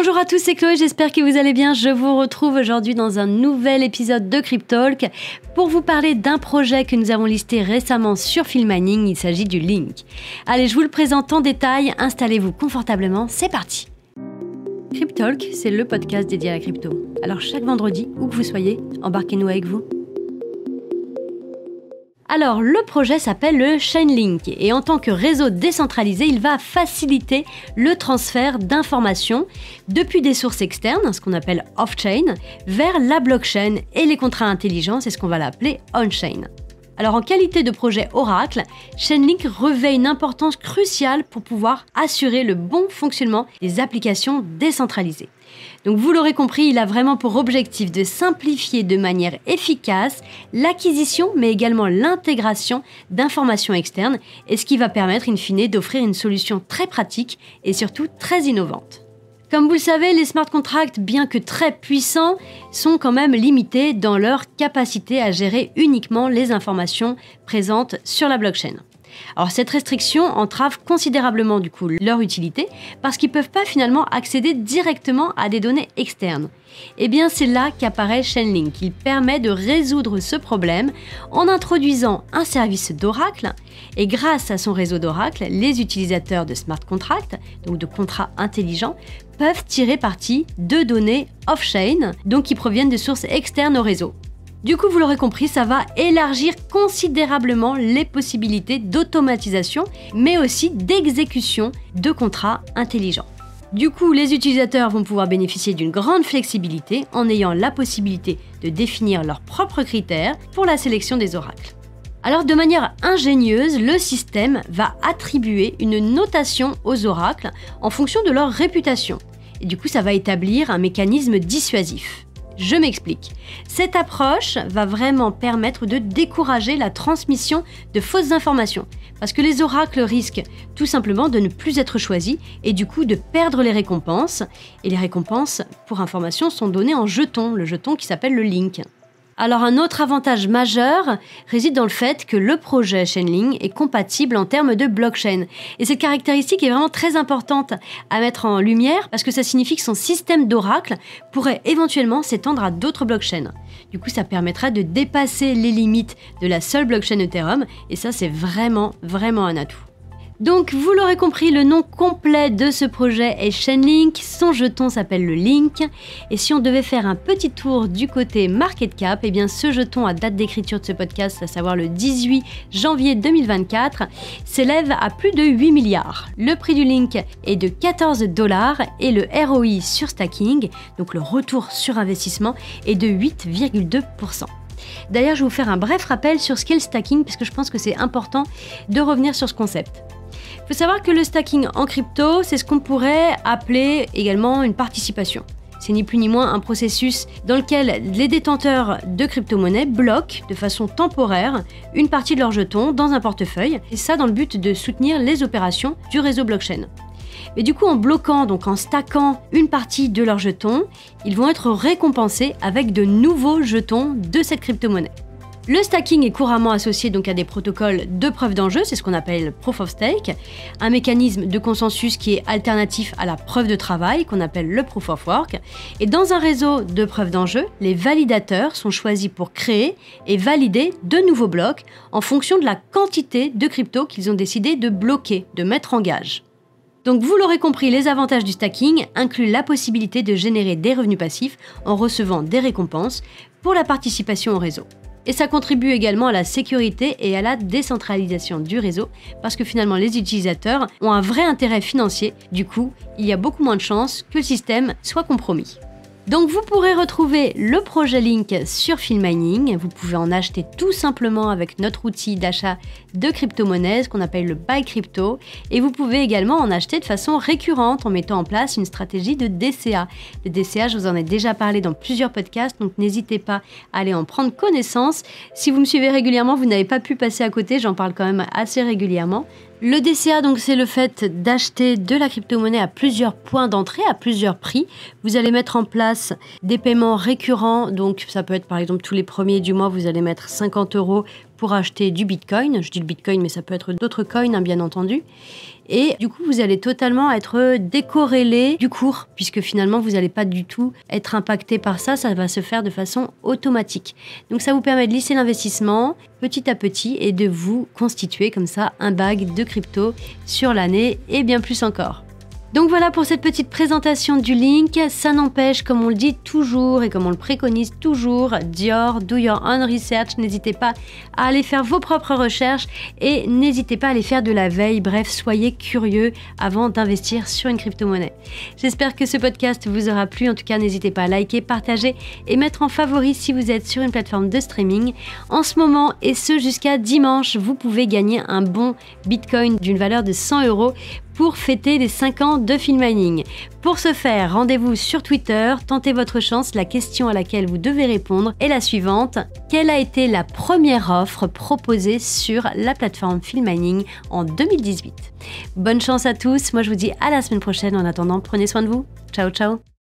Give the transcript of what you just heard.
Bonjour à tous, c'est Chloé, j'espère que vous allez bien. Je vous retrouve aujourd'hui dans un nouvel épisode de Cryptalk pour vous parler d'un projet que nous avons listé récemment sur Filmining. Il s'agit du Link. Allez, je vous le présente en détail, installez-vous confortablement, c'est parti. Cryptalk, c'est le podcast dédié à la crypto. Alors chaque vendredi, où que vous soyez, embarquez-nous avec vous. Alors, le projet s'appelle le Chainlink et en tant que réseau décentralisé, il va faciliter le transfert d'informations depuis des sources externes, ce qu'on appelle off-chain, vers la blockchain et les contrats intelligents, c'est ce qu'on va l'appeler on-chain. Alors, en qualité de projet Oracle, Chainlink revêt une importance cruciale pour pouvoir assurer le bon fonctionnement des applications décentralisées. Donc vous l'aurez compris, il a vraiment pour objectif de simplifier de manière efficace l'acquisition mais également l'intégration d'informations externes et ce qui va permettre in fine d'offrir une solution très pratique et surtout très innovante. Comme vous le savez, les smart contracts, bien que très puissants, sont quand même limités dans leur capacité à gérer uniquement les informations présentes sur la blockchain. Alors cette restriction entrave considérablement du coup leur utilité parce qu'ils ne peuvent pas finalement accéder directement à des données externes. Et bien c'est là qu'apparaît Chainlink. Il permet de résoudre ce problème en introduisant un service d'Oracle et grâce à son réseau d'Oracle, les utilisateurs de smart contracts, donc de contrats intelligents, peuvent tirer parti de données off-chain, donc qui proviennent de sources externes au réseau. Du coup, vous l'aurez compris, ça va élargir considérablement les possibilités d'automatisation, mais aussi d'exécution de contrats intelligents. Du coup, les utilisateurs vont pouvoir bénéficier d'une grande flexibilité en ayant la possibilité de définir leurs propres critères pour la sélection des oracles. Alors, de manière ingénieuse, le système va attribuer une notation aux oracles en fonction de leur réputation. Et du coup, ça va établir un mécanisme dissuasif. Je m'explique. Cette approche va vraiment permettre de décourager la transmission de fausses informations parce que les oracles risquent tout simplement de ne plus être choisis et du coup de perdre les récompenses. Et les récompenses, pour information, sont données en jetons, le jeton qui s'appelle le Link. Alors un autre avantage majeur réside dans le fait que le projet Chainlink est compatible en termes de blockchain. Et cette caractéristique est vraiment très importante à mettre en lumière parce que ça signifie que son système d'oracle pourrait éventuellement s'étendre à d'autres blockchains. Du coup, ça permettra de dépasser les limites de la seule blockchain Ethereum et ça, c'est vraiment un atout. Donc, vous l'aurez compris, le nom complet de ce projet est Chainlink, son jeton s'appelle le Link, et si on devait faire un petit tour du côté market cap, eh bien ce jeton à date d'écriture de ce podcast, à savoir le 18 janvier 2024, s'élève à plus de 8 milliards. Le prix du Link est de 14 $ et le ROI sur stacking, donc le retour sur investissement, est de 8,2%. D'ailleurs, je vais vous faire un bref rappel sur ce qu'est le stacking, parce que je pense que c'est important de revenir sur ce concept. Il faut savoir que le stacking en crypto, c'est ce qu'on pourrait appeler également une participation. C'est ni plus ni moins un processus dans lequel les détenteurs de crypto-monnaies bloquent de façon temporaire une partie de leurs jetons dans un portefeuille, et ça dans le but de soutenir les opérations du réseau blockchain. Mais du coup, en bloquant, donc en stackant une partie de leurs jetons, ils vont être récompensés avec de nouveaux jetons de cette crypto-monnaie. Le stacking est couramment associé donc à des protocoles de preuve d'enjeu, c'est ce qu'on appelle Proof of Stake, un mécanisme de consensus qui est alternatif à la preuve de travail qu'on appelle le Proof of Work. Et dans un réseau de preuve d'enjeu, les validateurs sont choisis pour créer et valider de nouveaux blocs en fonction de la quantité de crypto qu'ils ont décidé de bloquer, de mettre en gage. Donc vous l'aurez compris, les avantages du stacking incluent la possibilité de générer des revenus passifs en recevant des récompenses pour la participation au réseau. Et ça contribue également à la sécurité et à la décentralisation du réseau parce que finalement les utilisateurs ont un vrai intérêt financier. Du coup, il y a beaucoup moins de chances que le système soit compromis. Donc vous pourrez retrouver le projet Link sur Filmining. Vous pouvez en acheter tout simplement avec notre outil d'achat de crypto-monnaies, qu'on appelle le Buy Crypto. Et vous pouvez également en acheter de façon récurrente en mettant en place une stratégie de DCA. Le DCA, je vous en ai déjà parlé dans plusieurs podcasts, donc n'hésitez pas à aller en prendre connaissance. Si vous me suivez régulièrement, vous n'avez pas pu passer à côté, j'en parle quand même assez régulièrement. Le DCA, donc, c'est le fait d'acheter de la crypto-monnaie à plusieurs points d'entrée, à plusieurs prix. Vous allez mettre en place des paiements récurrents. Donc, ça peut être, par exemple, tous les premiers du mois, vous allez mettre 50 € pour acheter du Bitcoin. Je dis le Bitcoin, mais ça peut être d'autres coins, bien entendu. Et du coup, vous allez totalement être décorrélé du cours, puisque finalement, vous n'allez pas du tout être impacté par ça. Ça va se faire de façon automatique. Donc, ça vous permet de lisser l'investissement petit à petit et de vous constituer comme ça un bag de crypto sur l'année et bien plus encore. Donc voilà pour cette petite présentation du link. Ça n'empêche, comme on le dit toujours et comme on le préconise toujours, Dior, do your own research. N'hésitez pas à aller faire vos propres recherches et n'hésitez pas à aller faire de la veille. Bref, soyez curieux avant d'investir sur une crypto-monnaie. J'espère que ce podcast vous aura plu. En tout cas, n'hésitez pas à liker, partager et mettre en favori si vous êtes sur une plateforme de streaming. En ce moment, et ce jusqu'à dimanche, vous pouvez gagner un bon Bitcoin d'une valeur de 100 € pour fêter les 5 ans de Filmining. Pour ce faire, rendez-vous sur Twitter, tentez votre chance. La question à laquelle vous devez répondre est la suivante. Quelle a été la première offre proposée sur la plateforme Filmining en 2018 ? Bonne chance à tous, moi je vous dis à la semaine prochaine. En attendant, prenez soin de vous. Ciao ciao.